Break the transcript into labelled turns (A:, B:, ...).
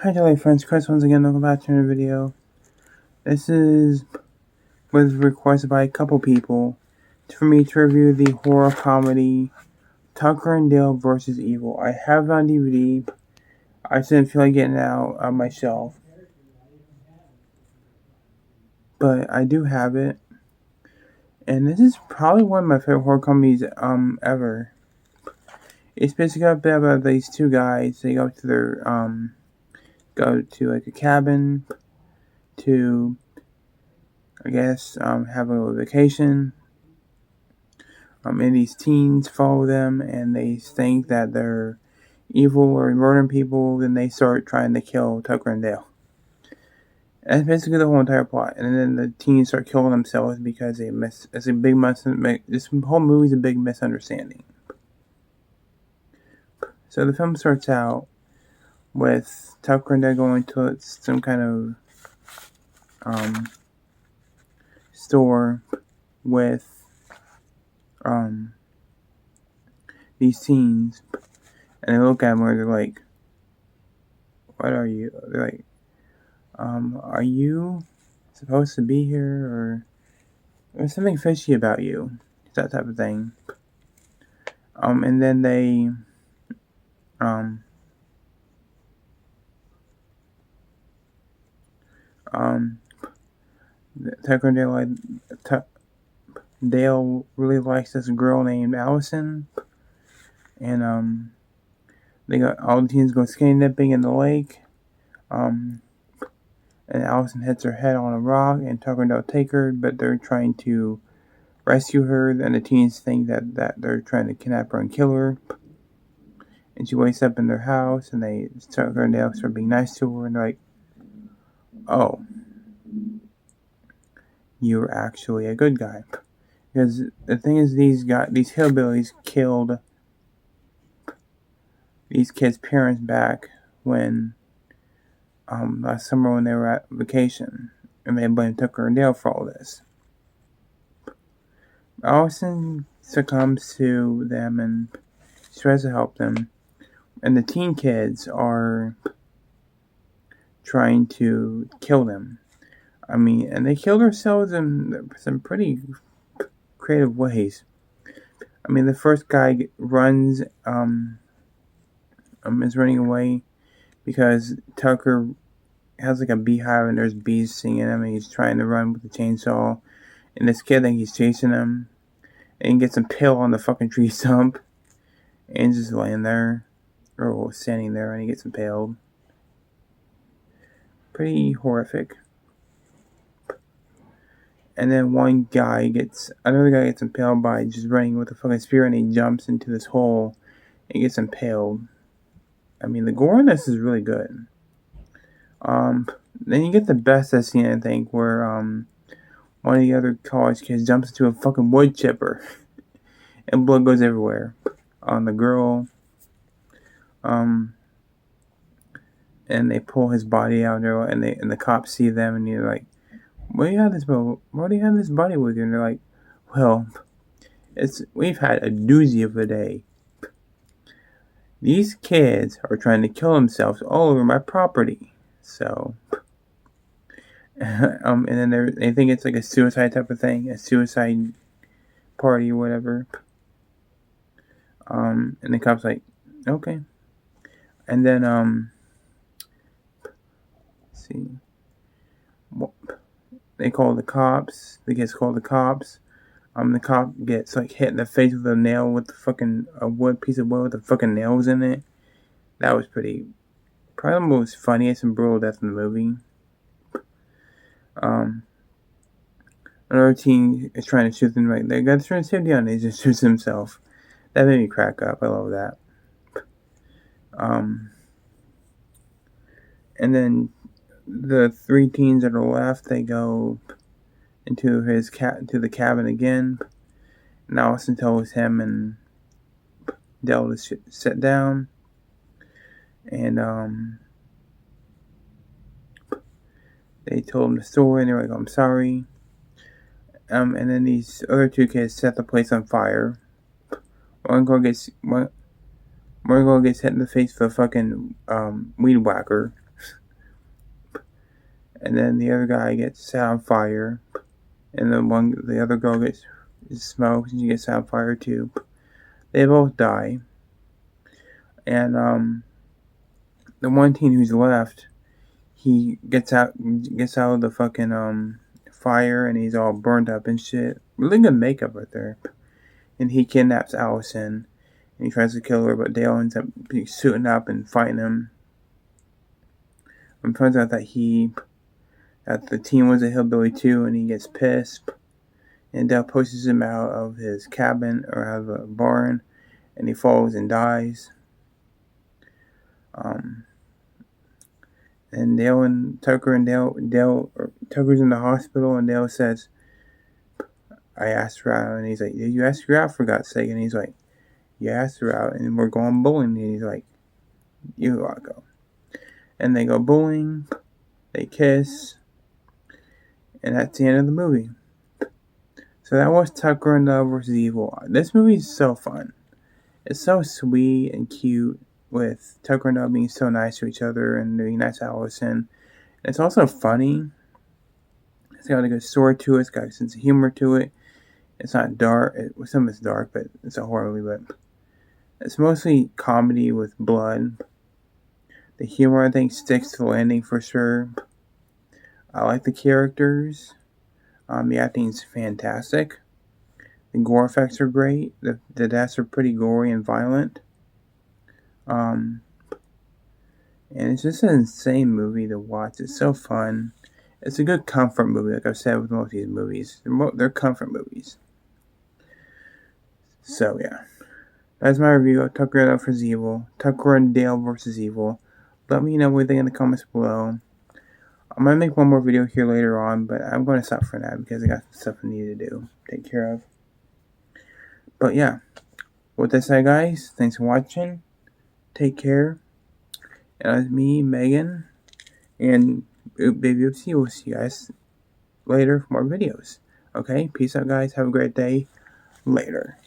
A: Hi Jelly friends, Chris once again, welcome back to another video. This was requested by a couple people for me to review the horror comedy Tucker and Dale vs. Evil. I have it on DVD. I just didn't feel like getting it out on my shelf. But I do have it. And this is probably one of my favorite horror comedies ever. It's basically about these two guys. They go to like a cabin to have a vacation. And these teens follow them, and they think that they're evil or murdering people. Then they start trying to kill Tucker and Dale. That's basically the whole entire plot. And then the teens start killing themselves because they miss. It's a big This whole movie's a big misunderstanding. So the film starts out with Tucker and Dale going to some kind of store with these teens, and they look at them where they're like, "What are you?" They're like, "Are you supposed to be here, or there's something fishy about you?" That type of thing. And then they, Tucker and Dale really likes this girl named Allison, and they got all the teens go skinny dipping in the lake. And Allison hits her head on a rock, and Tucker and Dale take her, but they're trying to rescue her, and the teens think that they're trying to kidnap her and kill her. And she wakes up in their house, and Tucker and Dale start being nice to her, and they're like, "Oh, you're actually a good guy." Because the thing is, these hillbillies killed these kids' parents back when last summer when they were at vacation, and they blamed Tucker and Dale for all this. Allison succumbs to them and she tries to help them, and the teen kids are trying to kill them. And they killed themselves in some pretty creative ways. The first guy runs, is running away because Tucker has like a beehive and there's bees stinging him, and he's trying to run with the chainsaw. And this kid thinks he's chasing him, and he gets impaled on the fucking tree stump, and he's just laying there, or standing there, and he gets impaled. Pretty horrific. And then another guy gets impaled by just running with a fucking spear, and he jumps into this hole and gets impaled. The gore in this is really good. Then you get the best scene, I think, where one of the other college kids jumps into a fucking wood chipper and blood goes everywhere on the girl. And they pull his body out there, and the cops see them, and they're like, why do you have this body with you? And they're like, well, we've had a doozy of a day. These kids are trying to kill themselves all over my property. So, and then they think it's like a suicide type of thing, a suicide party or whatever. And the cop's like, okay. And then, let's see. They call the cops. The kids call the cops. The cop gets like hit in the face with a nail with a piece of wood with the fucking nails in it. That was probably the most funniest and brutal death in the movie. Another teen is trying to shoot them, like they got to turn safety on, and he just shoots himself. That made me crack up. I love that. And then the three teens that are left, they go into the cabin again. And Allison tells him and Dale to sit down, and they told him the story, and they're like, "I'm sorry." And then these other two kids set the place on fire. One girl gets hit in the face with a fucking weed whacker. and then the other guy gets set on fire, and the other girl gets smoked and she gets set on fire too. They both die, and the one teen who's left, he gets out of the fucking fire, and he's all burned up and shit. Really good makeup right there. And he kidnaps Allison, and he tries to kill her, but Dale ends up suiting up and fighting him. And finds out that the teen was a hillbilly too, and he gets pissed. And Dale pushes him out of his cabin or out of a barn, and he falls and dies. And Dale and Tucker's in the hospital, and Dale says, I asked her out, and he's like, did you ask her out, for God's sake? And he's like, you asked her out, and we're going bowling. And he's like, you gotta go. And they go bowling, they kiss, and that's the end of the movie. So that was Tucker and Dale vs. Evil. This movie is so fun. It's so sweet and cute, with Tucker and Dale being so nice to each other and being nice to Allison. It's also funny. It's got a good story to it. It's got a sense of humor to it. It's not dark. Some of it's dark, but it's a horror movie. But it's mostly comedy with blood. The humor, I think, sticks to the landing for sure. I like the characters. The acting's fantastic. The gore effects are great. The deaths are pretty gory and violent. And it's just an insane movie to watch. It's so fun. It's a good comfort movie, like I've said with most of these movies. They're comfort movies. So, yeah. That's my review of Tucker and Dale vs. Evil. Tucker and Dale vs. Evil. Let me know what you think in the comments below. I might make one more video here later on, but I'm going to stop for now because I got some stuff I need to do. Take care of. But, yeah. With that said, guys, thanks for watching. Take care. And that's me, Megan, and Baby Oopsie. We'll see you guys later for more videos. Okay? Peace out, guys. Have a great day. Later.